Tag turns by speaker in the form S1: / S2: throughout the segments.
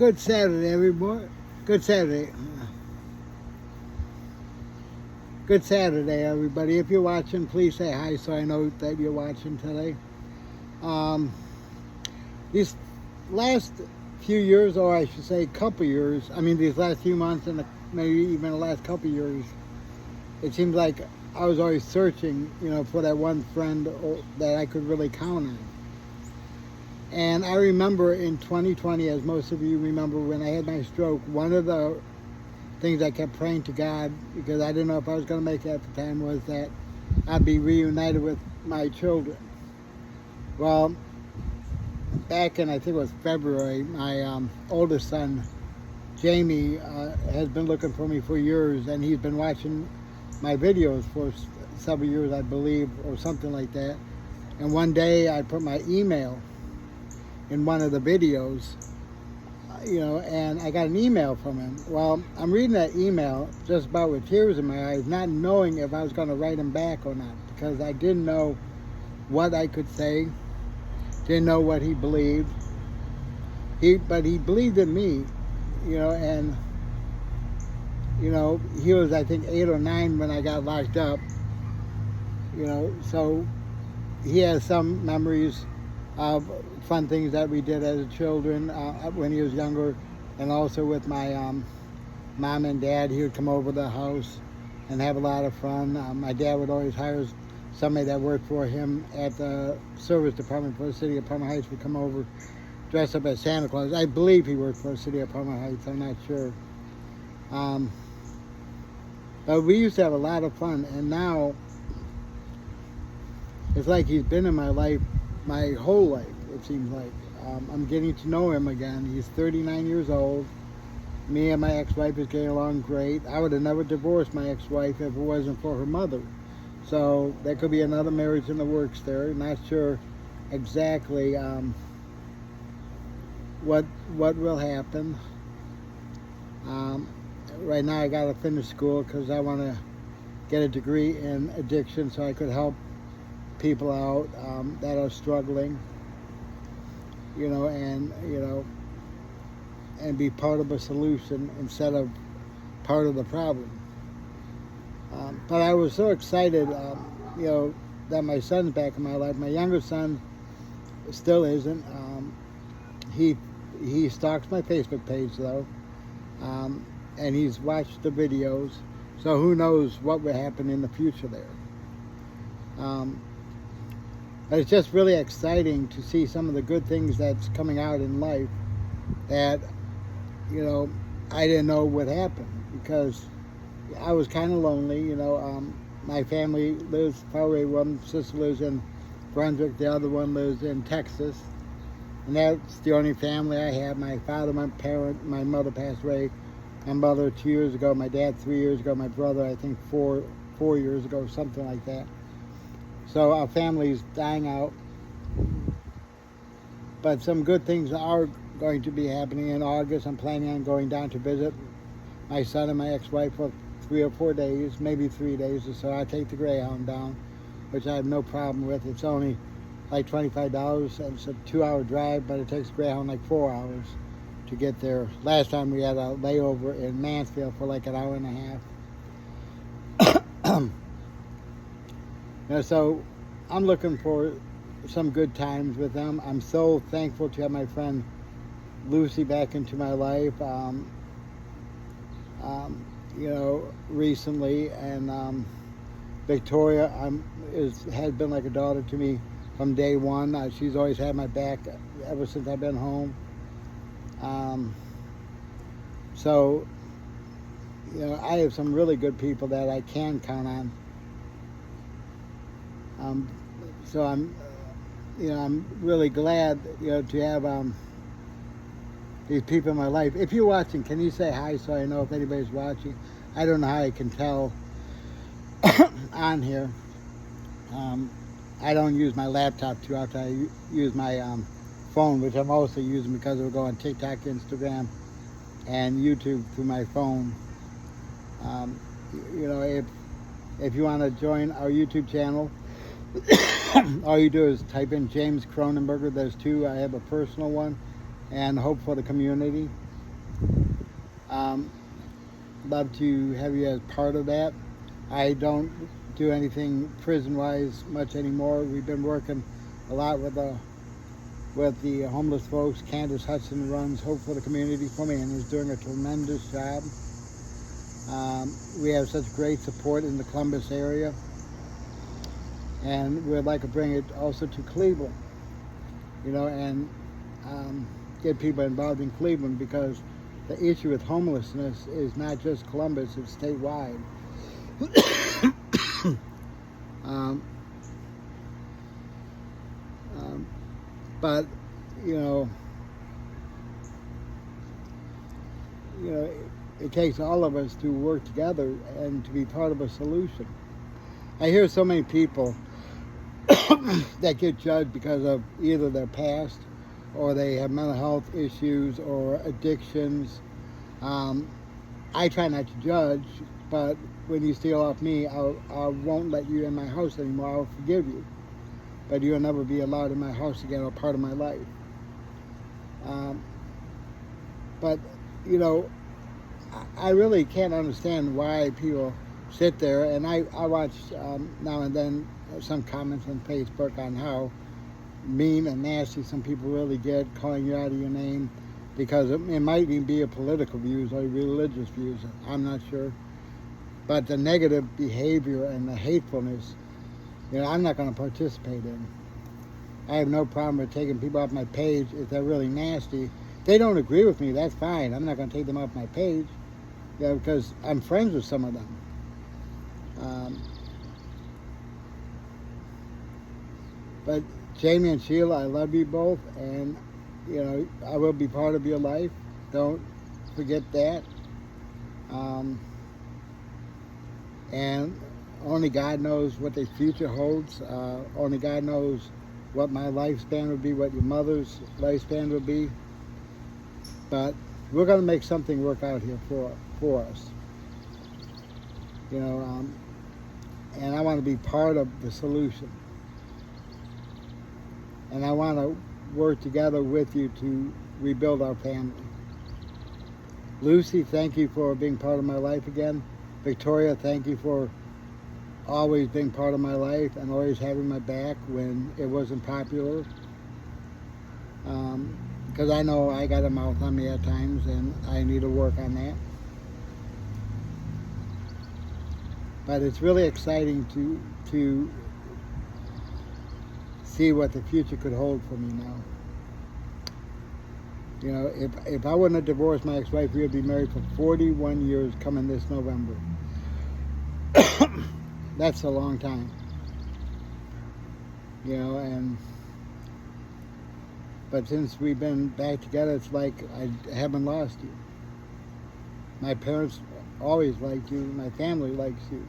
S1: Good Saturday, everybody. Good Saturday. Good Saturday, everybody. If you're watching, please say hi so I know that you're watching today. These last few years, or I should say couple years, these last few months and maybe even the last couple years, it seems like I was always searching, for that one friend that I could really count on. And I remember in 2020, as most of you remember, when I had my stroke, one of the things I kept praying to God, because I didn't know if I was going to make it at the time, was that I'd be reunited with my children. Well, back in, I think it was February, my oldest son, Jamie, has been looking for me for years, and he's been watching my videos for several years, I believe, or something like that. And one day I put my email in one of the videos, and I got an email from him. Well, I'm reading that email just about with tears in my eyes, not knowing if I was going to write him back or not, because I didn't know what I could say, didn't know what he believed. But he believed in me, and he was, I think, 8 or 9 when I got locked up, so he has some memories of fun things that we did as children when he was younger, and also with my mom and dad. He would come over to the house and have a lot of fun. My dad would always hire somebody that worked for him at the service department for the city of Palmer Heights, would come over dressed up as Santa Claus. I believe he worked for the city of Palmer Heights, I'm not sure. But we used to have a lot of fun, and now it's like he's been in my life my whole life, it seems like. I'm getting to know him again. He's 39 years old. Me and my ex-wife is getting along great. I would have never divorced my ex-wife if it wasn't for her mother. So there could be another marriage in the works there. Not sure exactly what will happen. Right now I got to finish school because I want to get a degree in addiction so I could help people out that are struggling, and be part of a solution instead of part of the problem. But I was so excited, that my son's back in my life. My younger son still isn't. He stalks my Facebook page though, and he's watched the videos. So who knows what will happen in the future there. But it's just really exciting to see some of the good things that's coming out in life that, I didn't know would happen, because I was kind of lonely. My family lives far away. One sister lives in Brunswick, the other one lives in Texas. And that's the only family I have. My father, my mother passed away. My mother 2 years ago, my dad 3 years ago, my brother I think four years ago, something like that. So our family's dying out. But some good things are going to be happening in August. I'm planning on going down to visit my son and my ex-wife for 3 or 4 days, maybe 3 days or so. I take the Greyhound down, which I have no problem with. It's only like $25, and it's a 2-hour drive, but it takes Greyhound like 4 hours to get there. Last time we had a layover in Mansfield for like an hour and a half. So I'm looking for some good times with them. I'm so thankful to have my friend Lucy back into my life, recently, and Victoria has been like a daughter to me from day one. She's always had my back ever since I've been home. So I have some really good people that I can count on. So I'm really glad, to have these people in my life. If you're watching, can you say hi so I know if anybody's watching? I don't know how I can tell on here. I don't use my laptop too often. I use my phone, which I'm mostly using because it'll go on TikTok, Instagram, and YouTube through my phone. If you want to join our YouTube channel, all you do is type in James Cronenberger. There's two. I have a personal one and Hope for the Community. Um, Love to have you as part of that. I don't do anything prison-wise much anymore. We've been working a lot with the homeless folks. Candace Hudson runs Hope for the Community for me and is doing a tremendous job. We have such great support in the Columbus area, and we'd like to bring it also to Cleveland, and get people involved in Cleveland, because the issue with homelessness is not just Columbus, it's statewide. um, but it takes all of us to work together and to be part of a solution. I hear so many people that get judged because of either their past, or they have mental health issues or addictions. I try not to judge, but when you steal off me, I won't let you in my house anymore. I'll forgive you, but you'll never be allowed in my house again or part of my life. But I really can't understand why people sit there, and I watch now and then some comments on Facebook on how mean and nasty some people really get, calling you out of your name, because it might even be a political views or religious views. I'm not sure. But the negative behavior and the hatefulness, I'm not going to participate in. I have no problem with taking people off my page if they're really nasty. If they don't agree with me, that's fine. I'm not going to take them off my page, because I'm friends with some of them. But Jamie and Sheila, I love you both, and I will be part of your life. Don't forget that. And only God knows what the future holds. Only God knows what my lifespan would be, what your mother's lifespan would be. But we're going to make something work out here for us. And I want to be part of the solution. And I want to work together with you to rebuild our family. Lucy, thank you for being part of my life again. Victoria, thank you for always being part of my life and always having my back when it wasn't popular. Because I know I got a mouth on me at times, and I need to work on that. But it's really exciting to see what the future could hold for me now. If I wouldn't have divorced my ex-wife, we would be married for 41 years coming this November. That's a long time. But since we've been back together, it's like I haven't lost you. My parents always liked you. My family likes you.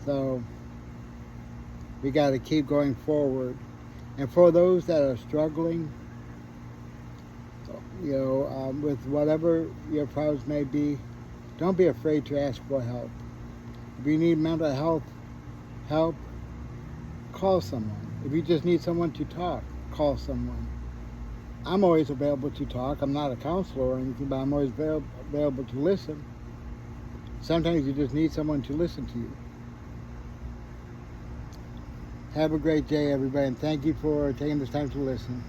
S1: So we got to keep going forward. And for those that are struggling, with whatever your problems may be, don't be afraid to ask for help. If you need mental health help, call someone. If you just need someone to talk, call someone. I'm always available to talk. I'm not a counselor or anything, but I'm always available to listen. Sometimes you just need someone to listen to you. Have a great day, everybody, and thank you for taking this time to listen.